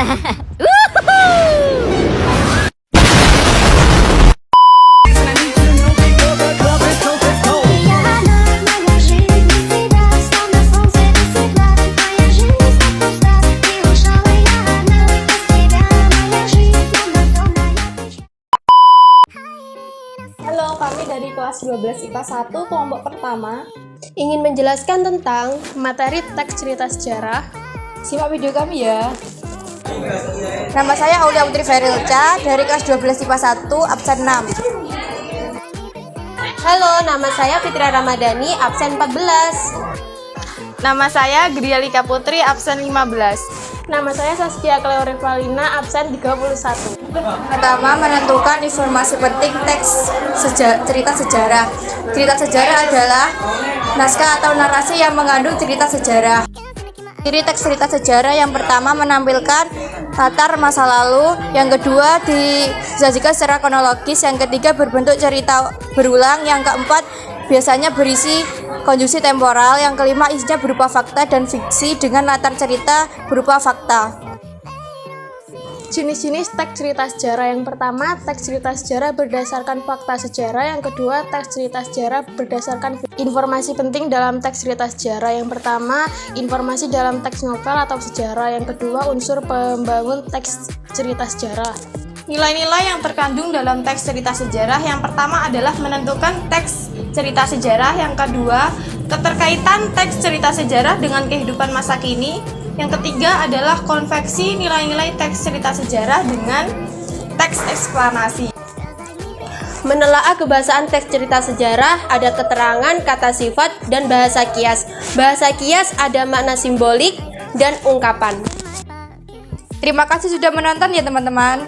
Halo, kami dari kelas 12 IPA 1 kelompok pertama ingin menjelaskan tentang materi teks cerita sejarah. Simak video kami ya. Nama saya Aulia Putri Ferilca dari kelas 12 IPA 1 absen 6. Halo, nama saya Fitria Ramadhani, absen 14. Nama saya Grialika Putri, absen 15. Nama saya Saskia Cleorevalina, absen 31. Pertama, menentukan informasi penting teks cerita sejarah. Cerita sejarah adalah naskah atau narasi yang mengandung cerita sejarah. Ciri teks cerita sejarah yang pertama menampilkan latar masa lalu, yang kedua disajikan secara kronologis, yang ketiga berbentuk cerita berulang, yang keempat biasanya berisi konjungsi temporal, yang kelima isinya berupa fakta dan fiksi dengan latar cerita berupa fakta. Jenis-jenis teks cerita sejarah: yang pertama, teks cerita sejarah berdasarkan fakta sejarah. Yang kedua, teks cerita sejarah berdasarkan informasi penting dalam teks cerita sejarah. Yang pertama, informasi dalam teks novel atau sejarah. Yang kedua, unsur pembangun teks cerita sejarah. Nilai-nilai yang terkandung dalam teks cerita sejarah: yang pertama adalah menentukan teks cerita sejarah, yang kedua, keterkaitan teks cerita sejarah dengan kehidupan masa kini, yang ketiga adalah konveksi nilai-nilai teks cerita sejarah dengan teks eksplanasi. Menelaah kebahasaan teks cerita sejarah, ada keterangan, kata sifat, dan bahasa kias. Bahasa kias ada makna simbolik dan ungkapan. Terima kasih sudah menonton ya teman-teman.